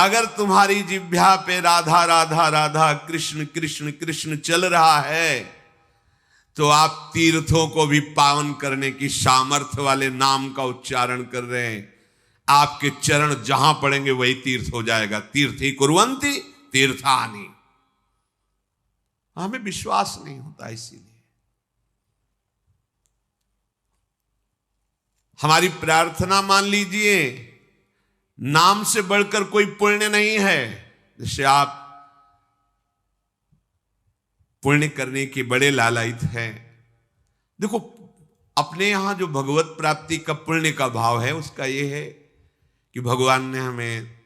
अगर तुम्हारी जिह्वा पे राधा राधा राधा कृष्ण कृष्ण कृष्ण चल रहा है तो आप तीर्थों को भी पावन करने की सामर्थ्य वाले नाम का उच्चारण कर रहे हैं। आपके चरण जहां पड़ेंगे वही तीर्थ हो जाएगा। तीर्थी कुर्वन्ति तीर्थानि। हमें विश्वास नहीं होता, इसीलिए हमारी प्रार्थना मान लीजिए, नाम से बढ़कर कोई पुण्य नहीं है। जैसे आप पुण्य करने के बड़े लालायित हैं। देखो, अपने यहां जो भगवत प्राप्ति का पुण्य का भाव है उसका यह है कि भगवान ने हमें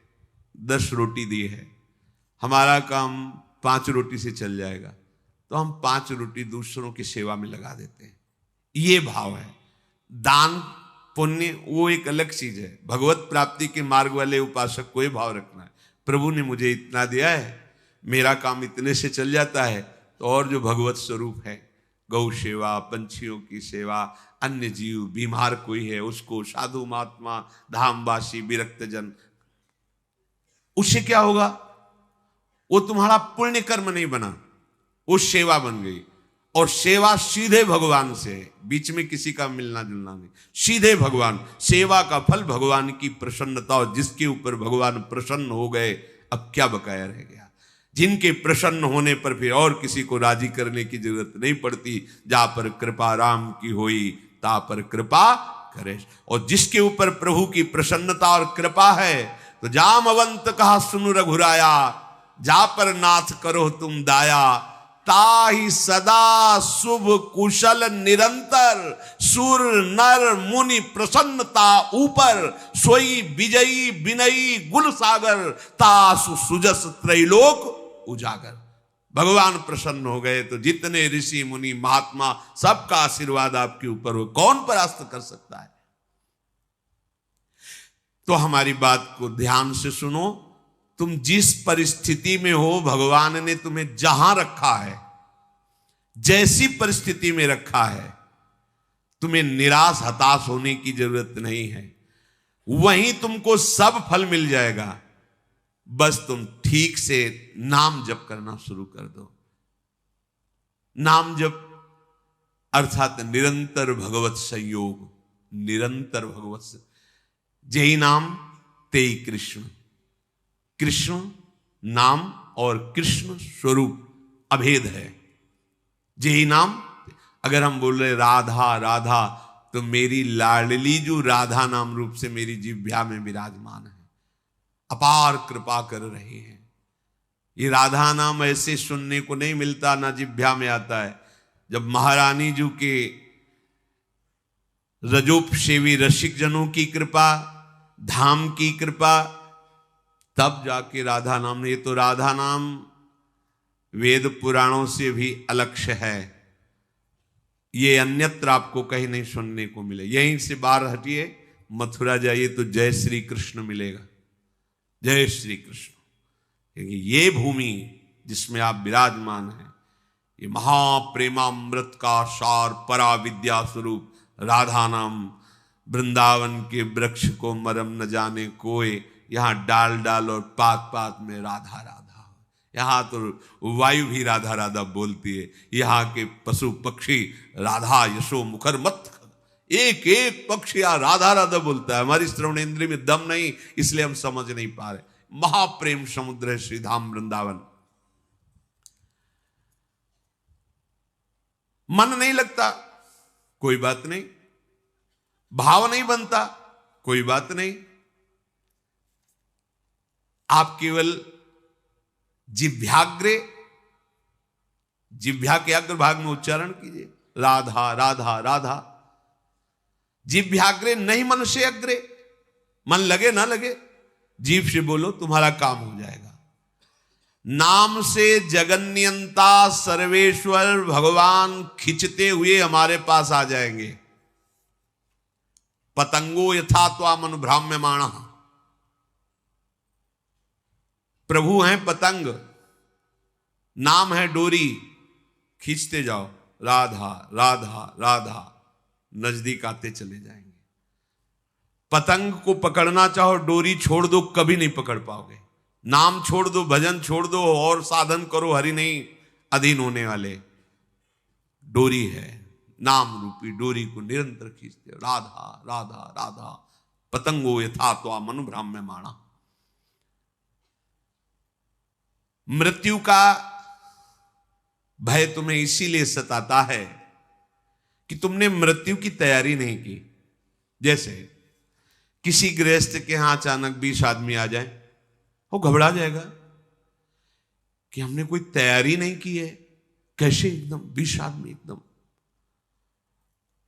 10 रोटी दी है, हमारा काम 5 रोटी से चल जाएगा, तो हम 5 रोटी दूसरों की सेवा में लगा देते हैं। ये भाव है। दान पुण्य वो एक अलग चीज है। भगवत प्राप्ति के मार्ग वाले उपासक को ये भाव रखना है, प्रभु ने मुझे इतना दिया है, मेरा काम इतने से चल जाता है, तो और जो भगवत स्वरूप है, गौ सेवा, पंछियों की सेवा, अन्य जीव, बीमार कोई है उसको, साधु महात्मा, धामवासी, विरक्त जन, उससे क्या होगा? वो तुम्हारा पुण्य कर्म नहीं बना, वो सेवा बन गई। और सेवा सीधे भगवान से, बीच में किसी का मिलना जुलना नहीं, सीधे भगवान। सेवा का फल भगवान की प्रसन्नता, और जिसके ऊपर भगवान प्रसन्न हो गए अब क्या बकाया रह गया। जिनके प्रसन्न होने पर फिर और किसी को राजी करने की जरूरत नहीं पड़ती। जा पर कृपा राम की होई ता पर कृपा करे। और जिसके ऊपर प्रभु की प्रसन्नता और कृपा है, तो जामवंत कहा सुनु रघुराया, जा पर नाथ करो तुम दाया, ताहि सदा शुभ कुशल निरंतर, सुर नर मुनि प्रसन्नता ऊपर, सोई विजयी विनयी गुल सागर, तासु सुजस त्रैलोक उजागर। भगवान प्रसन्न हो गए तो जितने ऋषि मुनि महात्मा सबका आशीर्वाद आपके ऊपर हो, कौन परास्त कर सकता है। तो हमारी बात को ध्यान से सुनो। तुम जिस परिस्थिति में हो, भगवान ने तुम्हें जहां रखा है, जैसी परिस्थिति में रखा है, तुम्हें निराश हताश होने की जरूरत नहीं है। वहीं तुमको सब फल मिल जाएगा। बस तुम ठीक से नाम जप करना शुरू कर दो। नाम जप अर्थात निरंतर भगवत संयोग, निरंतर भगवत, जेहि नाम तेहि कृष्ण। कृष्ण नाम और कृष्ण स्वरूप अभेद है। जेहि नाम, अगर हम बोल रहे राधा राधा, तो मेरी लाडली जो राधा नाम रूप से मेरी जिह्वा में विराजमान है, अपार कृपा कर रहे हैं। ये राधा नाम ऐसे सुनने को नहीं मिलता, ना जिह्वा में आता है। जब महारानी जी के रजोपसेवी रसिक जनों की कृपा, धाम की कृपा, तब जाके राधा नाम ने। ये तो राधा नाम वेद पुराणों से भी अलक्ष्य है। ये अन्यत्र आपको कहीं नहीं सुनने को मिले। यहीं से बाहर हटिए, मथुरा जाइए तो जय श्री कृष्ण मिलेगा, जय श्री कृष्ण। क्योंकि ये भूमि जिसमें आप विराजमान हैं, ये महाप्रेमामृत का सार परा विद्या स्वरूप राधा नाम। वृंदावन के वृक्ष को मरम न जाने कोई, यहां डाल डाल और पात पात में राधा राधा। यहां तो वायु भी राधा राधा बोलती है, यहां के पशु पक्षी राधा यशो मुखर मत, एक एक पक्षी राधा राधा बोलता है। हमारी श्रवण इंद्रिय में दम नहीं, इसलिए हम समझ नहीं पा रहे। महाप्रेम समुद्र है श्रीधाम वृंदावन। मन नहीं लगता, कोई बात नहीं। भाव नहीं बनता, कोई बात नहीं। आप केवल जिह्वाग्रे, जिह्वा के अग्र भाग में उच्चारण कीजिए राधा राधा राधा। जिह्वाग्रे नहीं मन से अग्रे। मन लगे ना लगे, जीभ से बोलो, तुम्हारा काम हो जाएगा। नाम से जगन्यंता सर्वेश्वर भगवान खिंचते हुए हमारे पास आ जाएंगे। पतंगो यथा त्वाम अनुभ्राम्यमाणः। प्रभु हैं पतंग, नाम है डोरी, खींचते जाओ राधा राधा राधा, नजदीक आते चले जाएंगे। पतंग को पकड़ना चाहो, डोरी छोड़ दो, कभी नहीं पकड़ पाओगे। नाम छोड़ दो, भजन छोड़ दो और साधन करो, हरि नहीं अधीन होने वाले। डोरी है, नाम रूपी डोरी को निरंतर खींचते हो। राधा राधा राधा पतंगो यथा त्वा मनुभ्राम्य माणा। मृत्यु का भय तुम्हें इसीलिए सताता है कि तुमने मृत्यु की तैयारी नहीं की। जैसे किसी गृहस्थ के यहां अचानक 20 आदमी आ जाए, वो घबरा जाएगा कि हमने कोई तैयारी नहीं की है, कैसे एकदम 20 आदमी एकदम।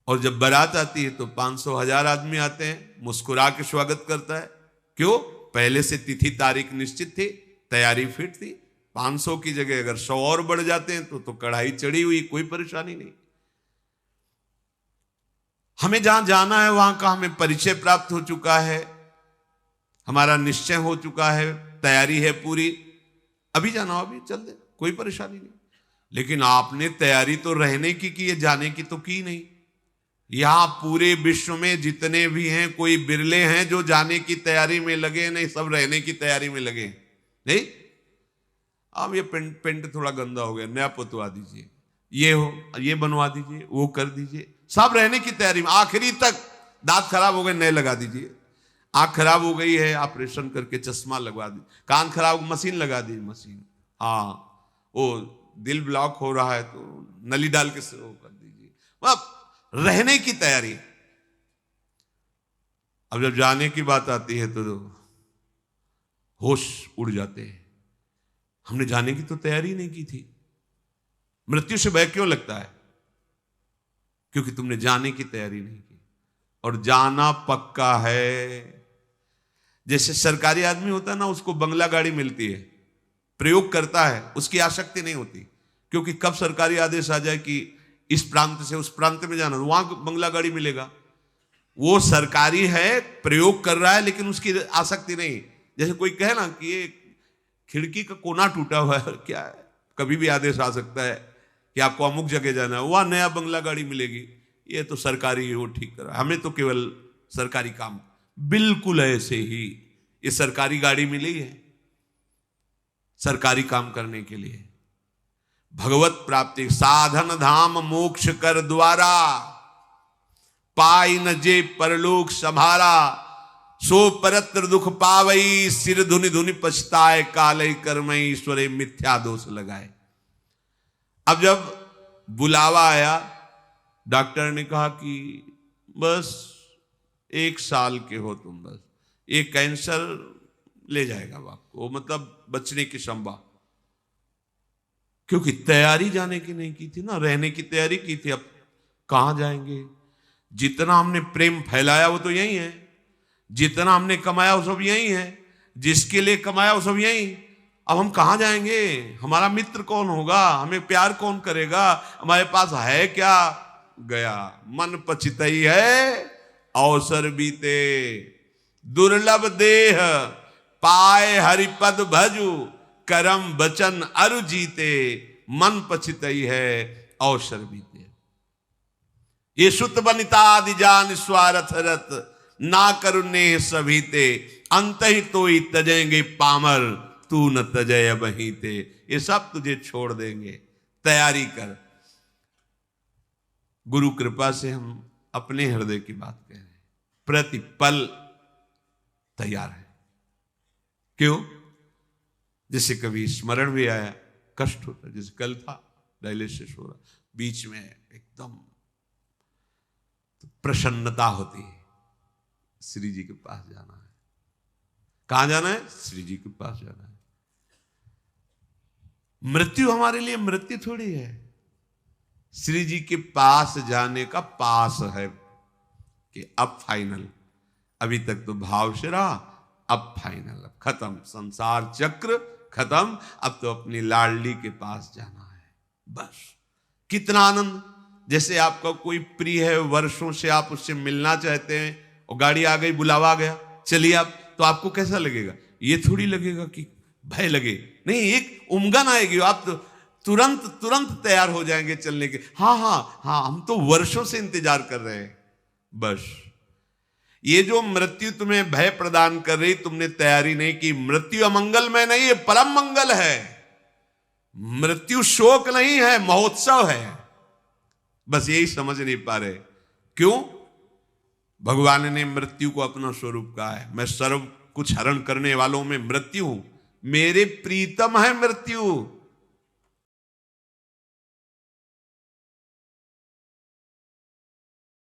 और जब बारात आती है तो 500 1000 आदमी आते हैं, मुस्कुरा के स्वागत करता है। क्यों? पहले से तिथि तारीख निश्चित थी, तैयारी फिट थी। 500 की जगह अगर 100 और बढ़ जाते हैं तो कढ़ाई चढ़ी हुई, कोई परेशानी नहीं। हमें जहां जाना है वहां का हमें परिचय प्राप्त हो चुका है, हमारा निश्चय हो चुका है, तैयारी है पूरी, अभी जाना हो अभी चल दे, कोई परेशानी नहीं। लेकिन आपने तैयारी तो रहने की है, जाने की तो की नहीं। यहां पूरे विश्व में जितने भी हैं, कोई बिरले हैं जो जाने की तैयारी में लगे, नहीं सब रहने की तैयारी में लगे। नहीं, अब ये पेंट थोड़ा गंदा हो गया, नया पुतवा दीजिए, ये हो ये बनवा दीजिए, वो कर दीजिए, सब रहने की तैयारी में। आखिरी तक दांत खराब हो गए, नए लगा दीजिए। आंख खराब हो गई है, ऑपरेशन करके चश्मा लगवा दी। कान खराब, मशीन लगा दी, मशीन। हाँ, वो दिल ब्लॉक हो रहा है तो नली डाल के वो कर दीजिए। अब रहने की तैयारी। अब जब जाने की बात आती है तो होश उड़ जाते हैं। हमने जाने की तो तैयारी नहीं की थी। मृत्यु से भय क्यों लगता है? क्योंकि तुमने जाने की तैयारी नहीं की। और जाना पक्का है। जैसे सरकारी आदमी होता है ना, उसको बंगला गाड़ी मिलती है, प्रयोग करता है, उसकी आसक्ति नहीं होती। क्योंकि कब सरकारी आदेश आ जाए कि इस प्रांत से उस प्रांत में जाना, वहां बंगला गाड़ी मिलेगा। वो सरकारी है, प्रयोग कर रहा है, लेकिन उसकी आसक्ति नहीं। जैसे कोई कहे ना कि ये खिड़की का कोना टूटा हुआ है, क्या है, कभी भी आदेश आ सकता है कि आपको अमुक जगह जाना है, वहां नया बंगला गाड़ी मिलेगी। ये तो सरकारी वो ठीक कर रहा है, हमें तो केवल सरकारी काम। बिल्कुल ऐसे ही ये सरकारी गाड़ी मिली है सरकारी काम करने के लिए। भगवत प्राप्ति साधन धाम मोक्ष कर द्वारा, पाई न जे परलोक संभारा, सो परत्र दुख पावई, सिर धुनि धुनि पछताए, कालय कर्मई ईश्वरे मिथ्या दोष लगाए। अब जब बुलावा आया, डॉक्टर ने कहा कि बस 1 साल के हो तुम, बस ये कैंसर ले जाएगा आपको, मतलब बचने की संभावना। क्योंकि तैयारी जाने की नहीं की थी ना, रहने की तैयारी की थी। अब कहां जाएंगे? जितना हमने प्रेम फैलाया वो तो यही है, जितना हमने कमाया वो सब यही है, जिसके लिए कमाया वो सब यही। अब हम कहां जाएंगे? हमारा मित्र कौन होगा? हमें प्यार कौन करेगा? हमारे पास है क्या? गया मन पछितई है अवसर बीते, दुर्लभ देह पाए हरिपद भजु, करम बचन अरु जीते, मन पछितई है अवसर बीते। ये सुत बनिता आदि जान स्वार्थ रत, ना करुणे सभीते, अंत ही तो ही तजेंगे पामर, तू न तजय बहीते। ये सब तुझे छोड़ देंगे, तैयारी कर। गुरु कृपा से हम अपने हृदय की बात कह रहे हैं, प्रतिपल तैयार है। क्यों? जैसे कभी स्मरण भी आया, कष्ट होता, जैसे कल था डायलिसिस हो रहा, बीच में एकदम प्रसन्नता होती है, श्री जी के पास जाना है। कहां जाना है? श्री जी के पास जाना है। मृत्यु हमारे लिए मृत्यु थोड़ी है, श्री जी के पास जाने का पास है कि अब फाइनल। अभी तक तो भाव से रहा, अब फाइनल, अब खत्म, संसार चक्र खत्म, अब तो अपनी लाडली के पास जाना है बस। कितना आनंद! जैसे आपका कोई प्रिय है, वर्षों से आप उससे मिलना चाहते हैं, और गाड़ी आ गई, बुलावा आ गया, चलिए आप, तो आपको कैसा लगेगा? ये थोड़ी लगेगा कि भय लगे, नहीं, एक उमगन आएगी, आप तो तुरंत तैयार हो जाएंगे चलने के। हाँ हाँ हाँ, हम तो वर्षों से इंतजार कर रहे हैं बस। ये जो मृत्यु तुम्हें भय प्रदान कर रही, तुमने तैयारी नहीं की। मृत्यु अमंगल में नहीं है, परम मंगल है। मृत्यु शोक नहीं है, महोत्सव है। बस यही समझ नहीं पा रहे। क्यों? भगवान ने मृत्यु को अपना स्वरूप कहा है। मैं सर्व कुछ हरण करने वालों में मृत्यु हूं, मेरे प्रीतम है मृत्यु।